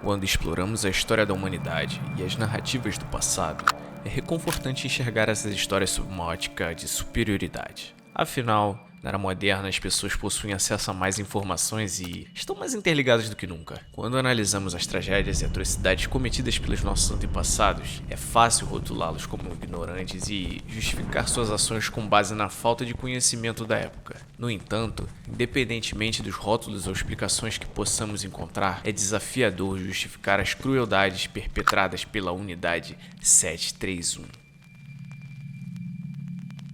Quando exploramos a história da humanidade e as narrativas do passado, é reconfortante enxergar essas histórias sob uma ótica de superioridade. Afinal, na era moderna, as pessoas possuem acesso a mais informações e estão mais interligadas do que nunca. Quando analisamos as tragédias e atrocidades cometidas pelos nossos antepassados, é fácil rotulá-los como ignorantes e justificar suas ações com base na falta de conhecimento da época. No entanto, independentemente dos rótulos ou explicações que possamos encontrar, é desafiador justificar as crueldades perpetradas pela Unidade 731.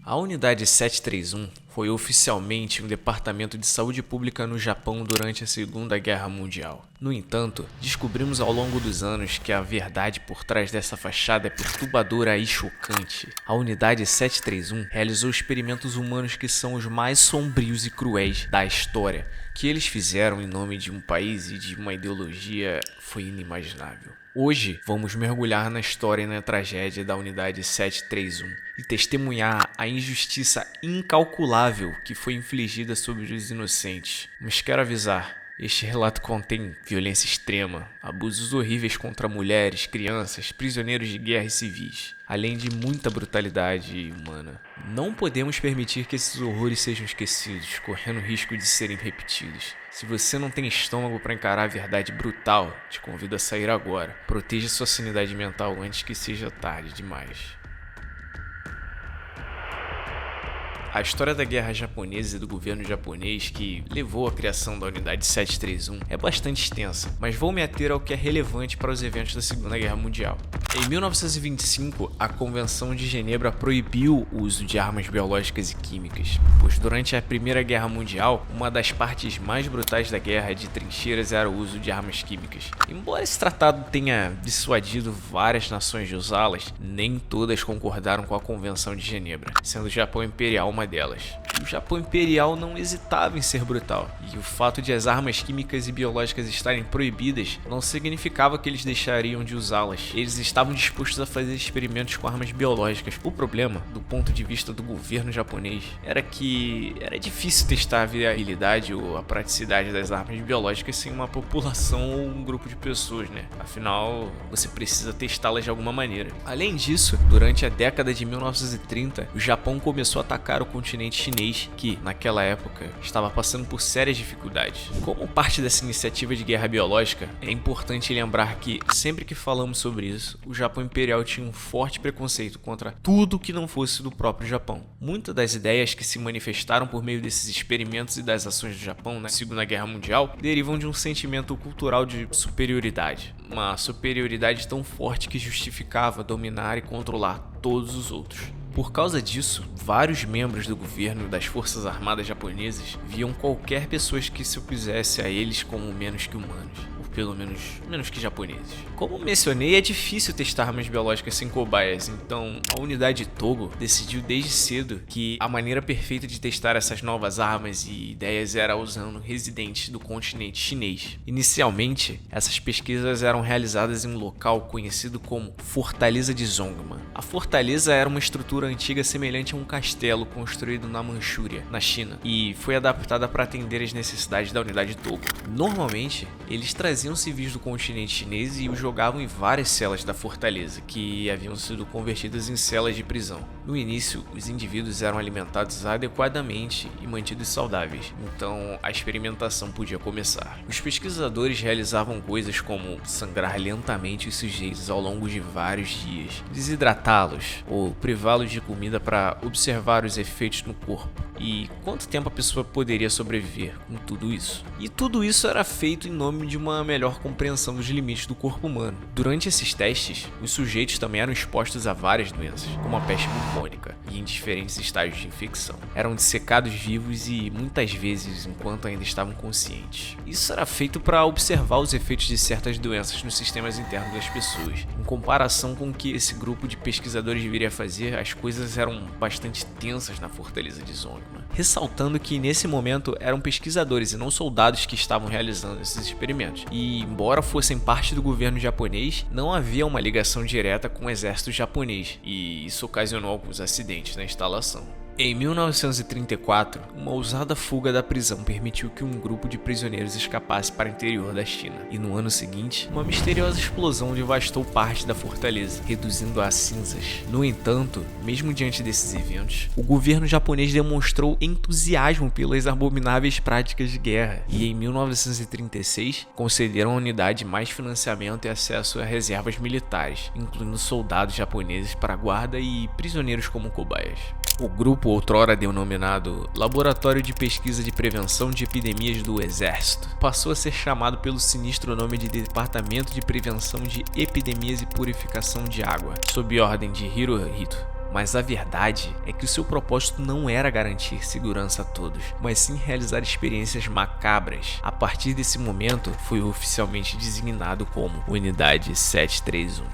A Unidade 731 foi oficialmente um departamento de saúde pública no Japão durante a Segunda Guerra Mundial. No entanto, descobrimos ao longo dos anos que a verdade por trás dessa fachada é perturbadora e chocante. A Unidade 731 realizou experimentos humanos que são os mais sombrios e cruéis da história. O que eles fizeram em nome de um país e de uma ideologia foi inimaginável. Hoje, vamos mergulhar na história e na tragédia da Unidade 731 e testemunhar a injustiça incalculável que foi infligida sobre os inocentes. Mas quero avisar, este relato contém violência extrema, abusos horríveis contra mulheres, crianças, prisioneiros de guerra e civis, além de muita brutalidade humana. Não podemos permitir que esses horrores sejam esquecidos, correndo o risco de serem repetidos. Se você não tem estômago para encarar a verdade brutal, te convido a sair agora. Proteja sua sanidade mental antes que seja tarde demais. A história da guerra japonesa e do governo japonês que levou à criação da Unidade 731 é bastante extensa, mas vou me ater ao que é relevante para os eventos da Segunda Guerra Mundial. Em 1925, a Convenção de Genebra proibiu o uso de armas biológicas e químicas, pois durante a Primeira Guerra Mundial, uma das partes mais brutais da guerra de trincheiras era o uso de armas químicas. Embora esse tratado tenha dissuadido várias nações de usá-las, nem todas concordaram com a Convenção de Genebra, sendo o Japão Imperial uma delas. O Japão Imperial não hesitava em ser brutal, e o fato de as armas químicas e biológicas estarem proibidas não significava que eles deixariam de usá-las. Eles estavam dispostos a fazer experimentos com armas biológicas. O problema, do ponto de vista do governo japonês, era que era difícil testar a viabilidade ou a praticidade das armas biológicas sem uma população ou um grupo de pessoas, né? Afinal, você precisa testá-las de alguma maneira. Além disso, durante a década de 1930, o Japão começou a atacar o continente chinês, que, naquela época, estava passando por sérias dificuldades. Como parte dessa iniciativa de guerra biológica, é importante lembrar que, sempre que falamos sobre isso, o Japão Imperial tinha um forte preconceito contra tudo que não fosse do próprio Japão. Muitas das ideias que se manifestaram por meio desses experimentos e das ações do Japão na Segunda Guerra Mundial derivam de um sentimento cultural de superioridade. Uma superioridade tão forte que justificava dominar e controlar todos os outros. Por causa disso, vários membros do governo e das forças armadas japonesas viam qualquer pessoa que se opusesse a eles como menos que humanos, ou pelo menos que japoneses. Como mencionei, é difícil testar armas biológicas sem cobaias, então a unidade Togo decidiu desde cedo que a maneira perfeita de testar essas novas armas e ideias era usando residentes do continente chinês. Inicialmente, essas pesquisas eram realizadas em um local conhecido como Fortaleza de Zongma. A fortaleza era uma estrutura antiga semelhante a um castelo construído na Manchúria, na China, e foi adaptada para atender às necessidades da unidade Togo. Normalmente, eles traziam civis do continente chinês e os jogavam em várias celas da fortaleza, que haviam sido convertidas em celas de prisão. No início, os indivíduos eram alimentados adequadamente e mantidos saudáveis, então a experimentação podia começar. Os pesquisadores realizavam coisas como sangrar lentamente os sujeitos ao longo de vários dias, desidratá-los ou privá-los de comida para observar os efeitos no corpo e quanto tempo a pessoa poderia sobreviver com tudo isso. E tudo isso era feito em nome de uma melhor compreensão dos limites do corpo humano. Durante esses testes, os sujeitos também eram expostos a várias doenças, como a peste bubônica, e em diferentes estágios de infecção. Eram dissecados vivos e muitas vezes enquanto ainda estavam conscientes. Isso era feito para observar os efeitos de certas doenças nos sistemas internos das pessoas. Em comparação com o que esse grupo de pesquisadores deveria fazer, as coisas eram bastante tensas na Fortaleza de Zongma. Ressaltando que nesse momento eram pesquisadores e não soldados que estavam realizando esses experimentos. E embora fossem parte do governo japonês, não havia uma ligação direta com o exército japonês, e isso ocasionou alguns acidentes na instalação. Em 1934, uma ousada fuga da prisão permitiu que um grupo de prisioneiros escapasse para o interior da China. E no ano seguinte, uma misteriosa explosão devastou parte da fortaleza, reduzindo-a a cinzas. No entanto, mesmo diante desses eventos, o governo japonês demonstrou entusiasmo pelas abomináveis práticas de guerra e em 1936 concederam à unidade mais financiamento e acesso a reservas militares, incluindo soldados japoneses para a guarda e prisioneiros como cobaias. O grupo, outrora denominado Laboratório de Pesquisa de Prevenção de Epidemias do Exército, passou a ser chamado pelo sinistro nome de Departamento de Prevenção de Epidemias e Purificação de Água, sob ordem de Hirohito. Mas a verdade é que o seu propósito não era garantir segurança a todos, mas sim realizar experiências macabras. A partir desse momento, foi oficialmente designado como Unidade 731.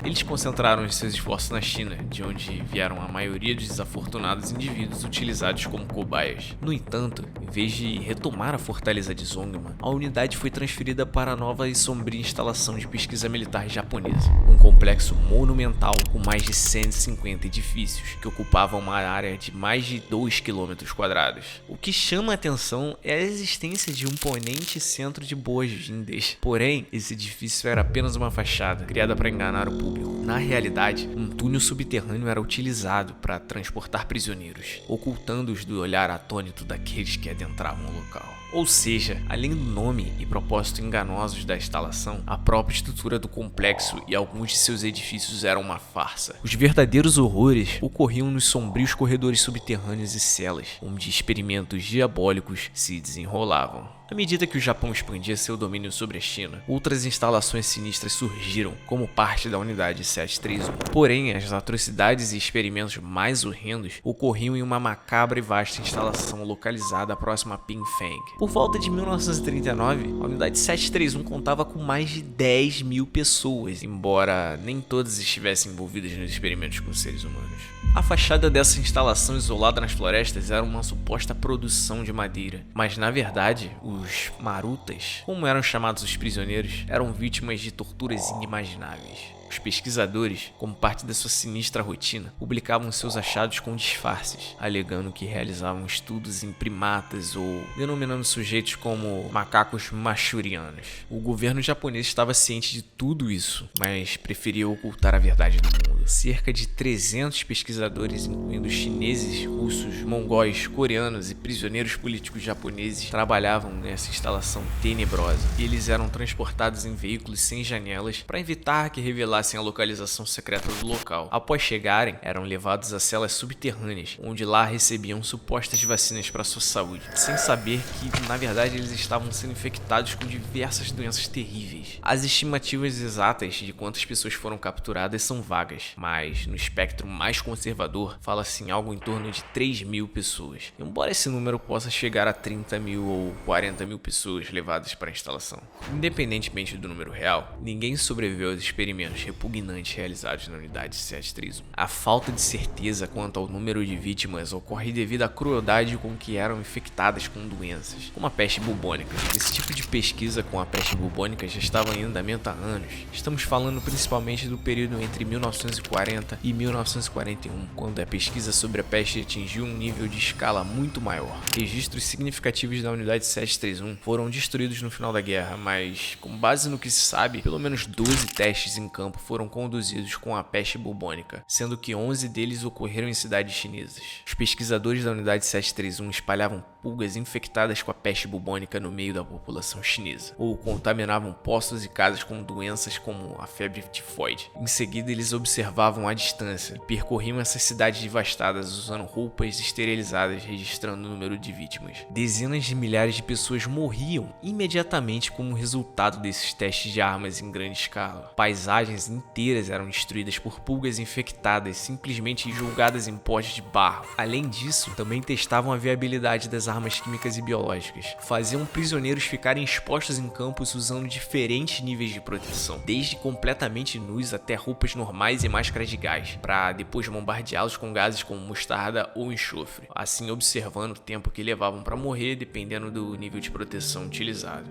Eles concentraram seus esforços na China, de onde vieram a maioria dos desafortunados indivíduos utilizados como cobaias. No entanto, em vez de retomar a fortaleza de Zonghua, a unidade foi transferida para a nova e sombria instalação de pesquisa militar japonesa, um complexo monumental com mais de 150 edifícios, que ocupavam uma área de mais de 2 km². O que chama a atenção é a existência de um imponente centro de boas-vindas. Porém, esse edifício era apenas uma fachada, criada para enganar o público. Na realidade, um túnel subterrâneo era utilizado para transportar prisioneiros, ocultando-os do olhar atônito daqueles que adentravam o local. Ou seja, além do nome e propósito enganosos da instalação, a própria estrutura do complexo e alguns de seus edifícios eram uma farsa. Os verdadeiros horrores ocorriam nos sombrios corredores subterrâneos e celas, onde experimentos diabólicos se desenrolavam. À medida que o Japão expandia seu domínio sobre a China, outras instalações sinistras surgiram como parte da Unidade 731. Porém, as atrocidades e experimentos mais horrendos ocorriam em uma macabra e vasta instalação localizada próxima a Pingfeng. Por volta de 1939, a Unidade 731 contava com mais de 10 mil pessoas, embora nem todas estivessem envolvidas nos experimentos com seres humanos. A fachada dessa instalação isolada nas florestas era uma suposta produção de madeira, mas na verdade, os marutas, como eram chamados os prisioneiros, eram vítimas de torturas inimagináveis. Os pesquisadores, como parte da sua sinistra rotina, publicavam seus achados com disfarces, alegando que realizavam estudos em primatas ou denominando sujeitos como macacos manchurianos. O governo japonês estava ciente de tudo isso, mas preferia ocultar a verdade do mundo. Cerca de 300 pesquisadores, incluindo chineses, russos, mongóis, coreanos e prisioneiros políticos japoneses, trabalhavam nessa instalação tenebrosa. Eles eram transportados em veículos sem janelas para evitar que revelassem a localização secreta do local. Após chegarem, eram levados a celas subterrâneas, onde lá recebiam supostas vacinas para sua saúde, sem saber que, na verdade, eles estavam sendo infectados com diversas doenças terríveis. As estimativas exatas de quantas pessoas foram capturadas são vagas, mas no espectro mais conservador, fala-se em algo em torno de 3 mil pessoas, embora esse número possa chegar a 30 mil ou 40 mil pessoas levadas para a instalação. Independentemente do número real, ninguém sobreviveu aos experimentos repugnantes realizados na Unidade 731. A falta de certeza quanto ao número de vítimas ocorre devido à crueldade com que eram infectadas com doenças, como a peste bubônica. Esse tipo de pesquisa com a peste bubônica já estava em andamento há anos. Estamos falando principalmente do período entre 1940 e 1941, quando a pesquisa sobre a peste atingiu um nível de escala muito maior. Registros significativos da Unidade 731 foram destruídos no final da guerra, mas, com base no que se sabe, pelo menos 12 testes em campo foram conduzidos com a peste bubônica, sendo que 11 deles ocorreram em cidades chinesas. Os pesquisadores da Unidade 731 espalhavam pulgas infectadas com a peste bubônica no meio da população chinesa, ou contaminavam postos e casas com doenças como a febre tifoide. Em seguida, eles observavam à distância e percorriam essas cidades devastadas usando roupas esterilizadas, registrando o número de vítimas. Dezenas de milhares de pessoas morriam imediatamente como resultado desses testes de armas em grande escala. Paisagens inteiras eram destruídas por pulgas infectadas, simplesmente julgadas em potes de barro. Além disso, também testavam a viabilidade das armas químicas e biológicas. Faziam prisioneiros ficarem expostos em campos usando diferentes níveis de proteção, desde completamente nus até roupas normais e máscaras de gás, para depois bombardeá-los com gases como mostarda ou enxofre, assim observando o tempo que levavam para morrer dependendo do nível de proteção utilizado.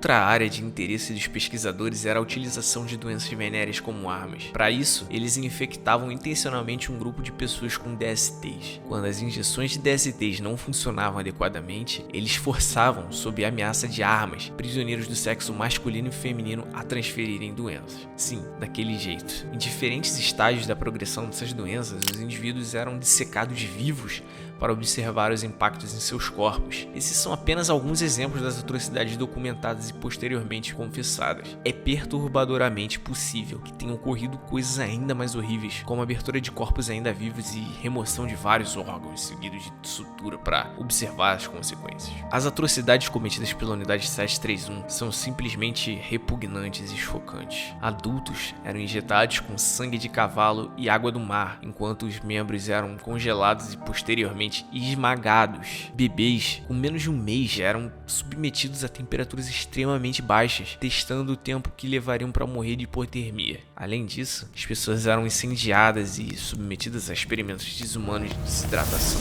Outra área de interesse dos pesquisadores era a utilização de doenças venéreas como armas. Para isso, eles infectavam intencionalmente um grupo de pessoas com DSTs. Quando as injeções de DSTs não funcionavam adequadamente, eles forçavam, sob a ameaça de armas, prisioneiros do sexo masculino e feminino a transferirem doenças. Sim, daquele jeito. Em diferentes estágios da progressão dessas doenças, os indivíduos eram dissecados vivos para observar os impactos em seus corpos. Esses são apenas alguns exemplos das atrocidades documentadas e posteriormente confessadas. É perturbadoramente possível que tenham ocorrido coisas ainda mais horríveis, como a abertura de corpos ainda vivos e remoção de vários órgãos seguidos de sutura para observar as consequências. As atrocidades cometidas pela Unidade 731 são simplesmente repugnantes e chocantes. Adultos eram injetados com sangue de cavalo e água do mar, enquanto os membros eram congelados e posteriormente esmagados. Bebês com menos de um mês eram submetidos a temperaturas extremamente baixas, testando o tempo que levariam para morrer de hipotermia. Além disso, as pessoas eram incendiadas e submetidas a experimentos desumanos de desidratação.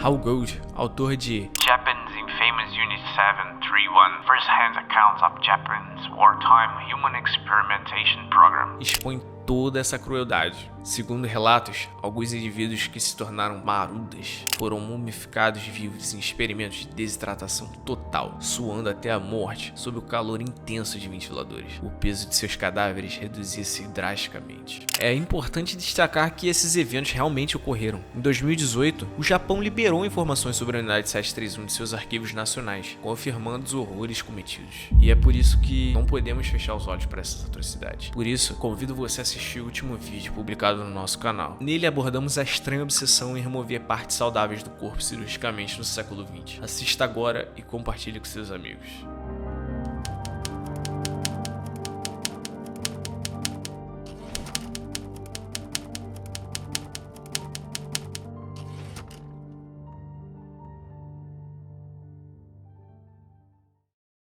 Hal Gold, autor de Japan's infamous Unit 731, first-hand accounts of Japan's wartime human experimentation program, expõe toda essa crueldade. Segundo relatos, alguns indivíduos que se tornaram marudas foram mumificados vivos em experimentos de desidratação total, suando até a morte sob o calor intenso de ventiladores. O peso de seus cadáveres reduzia-se drasticamente. É importante destacar que esses eventos realmente ocorreram. Em 2018, o Japão liberou informações sobre a Unidade 731 de seus arquivos nacionais, confirmando os horrores cometidos. E é por isso que não podemos fechar os olhos para essas atrocidades. Por isso, convido você a assistir o último vídeo publicado no nosso canal. Nele abordamos a estranha obsessão em remover partes saudáveis do corpo cirurgicamente no século XX. Assista agora e compartilhe com seus amigos.